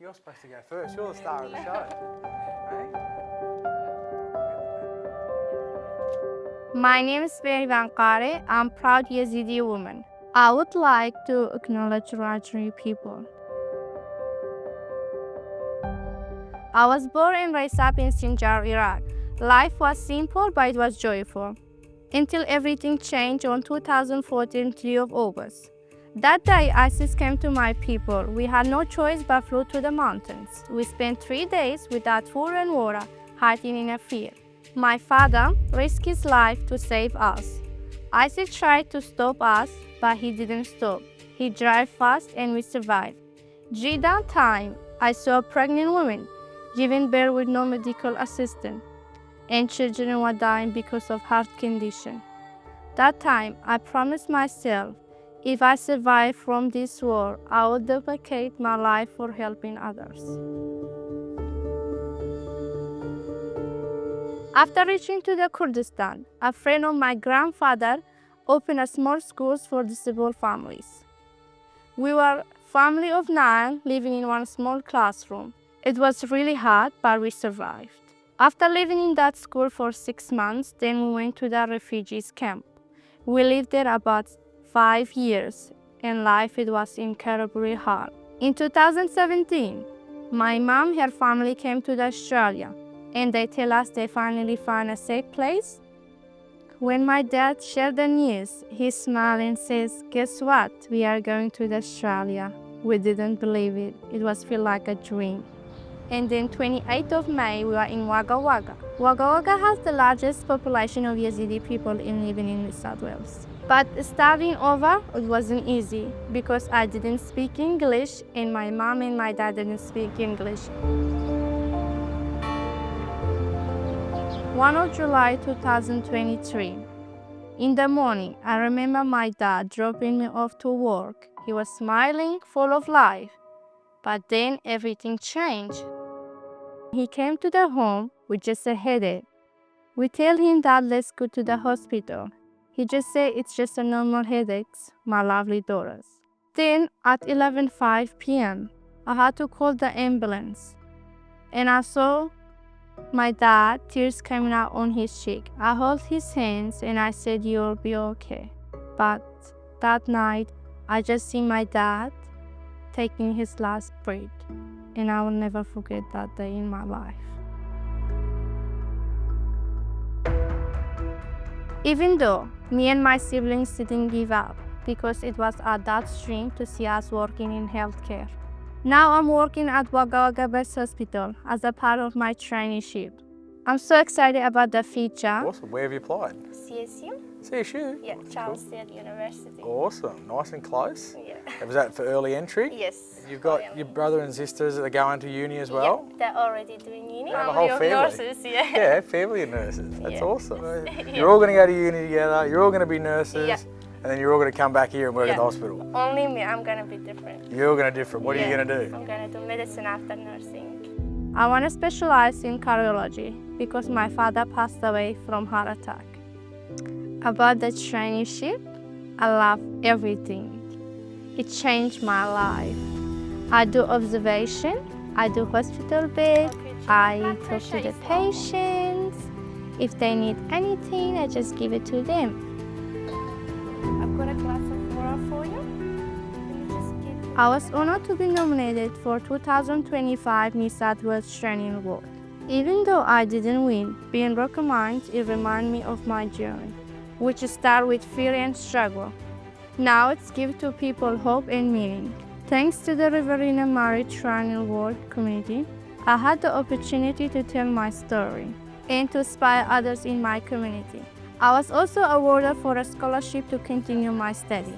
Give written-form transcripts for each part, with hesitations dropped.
You're supposed to go first. You're the star of the show. Hey? My name is berivan. I'm proud Yazidi woman. I would like to acknowledge Rajri people. I was born and raised up in Sinjar, Iraq. Life was simple, but it was joyful. Until everything changed on 2014, 3 of August. That day, ISIS came to my people. We had no choice but flew to the mountains. We spent 3 days without food and water, hiding in a field. My father risked his life to save us. ISIS tried to stop us, but he didn't stop. He drove fast and we survived. During that time, I saw a pregnant woman giving birth with no medical assistance, and children were dying because of heart condition. That time, I promised myself, if I survive from this war, I will dedicate my life for helping others. After reaching to the Kurdistan, a friend of my grandfather opened a small school for disabled families. We were a family of 9 living in one small classroom. It was really hard, but we survived. After living in that school for 6 months, then we went to the refugees camp. We lived there about 5 years, and life it was incredibly hard. In 2017, my mom and her family came to Australia, and they tell us they finally found a safe place. When my dad shared the news, he smiled and says, "Guess what? We are going to Australia." We didn't believe it. It was feel like a dream. And then 28th of May, we were in Wagga Wagga. Wagga Wagga has the largest population of Yazidi people living in New South Wales. But starting over, it wasn't easy because I didn't speak English and my mom and my dad didn't speak English. 1 of July 2023. In the morning, I remember my dad dropping me off to work. He was smiling, full of life. But then everything changed. He came to the home with just a headache. We tell him that let's go to the hospital. He just said it's just a normal headache, my lovely daughters. Then at 11:05 p.m., I had to call the ambulance. And I saw my dad, tears coming out on his cheek. I held his hands and I said, "You'll be okay." But that night, I just see my dad taking his last breath, and I will never forget that day in my life. Even though me and my siblings didn't give up, because it was our dad's dream to see us working in healthcare. Now I'm working at Wagga Wagga Best Hospital as a part of my traineeship. I'm so excited about the future. Awesome. Where have you applied? CSU? CSU? Yeah, Charles State University. Awesome. Nice and close. Yeah. Was that for early entry? Yes. You've got your brother and sisters that are going to uni as well? Yeah, they're already doing uni. Yeah, the whole of family. nurses, yeah. Yeah, family of nurses. That's Yeah. awesome. Yeah. You're all going to go to uni together. You're all going to be nurses. Yeah. And then you're all going to come back here and work at the Yeah. hospital. Only me, I'm gonna be different. You're all going to different. What are you Yeah, going to do? I'm gonna do medicine after nursing. I want to specialize in cardiology because my father passed away from heart attack. About the traineeship, I love everything. It changed my life. I do observation, I do hospital bed, I talk to the patients. If they need anything, I just give it to them. I've got a glass of water for you. I was honored to be nominated for 2025 New South Wales Training Award. Even though I didn't win, being recognized, it reminded me of my journey, which started with fear and struggle. Now it's given to people hope and meaning. Thanks to the Riverina Murray Training Award community, I had the opportunity to tell my story and to inspire others in my community. I was also awarded for a scholarship to continue my study.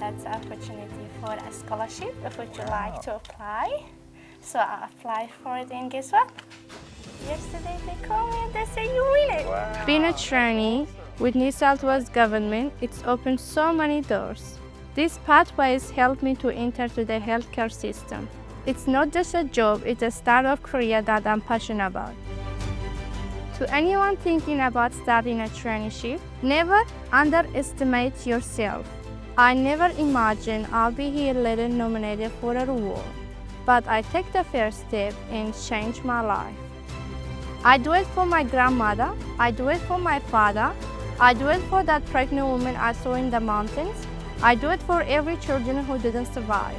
That's an opportunity for a scholarship if would you like to apply. So I applied for it and guess what? Yesterday they called me and they said you win it. Wow. Being a trainee with New South Wales government, it's opened so many doors. These pathways helped me to enter to the healthcare system. It's not just a job, it's a start of career that I'm passionate about. To anyone thinking about starting a traineeship, never underestimate yourself. I never imagined I'll be here later nominated for a award. but I take the first step and change my life. I do it for my grandmother, I do it for my father, I do it for that pregnant woman I saw in the mountains, I do it for every children who didn't survive.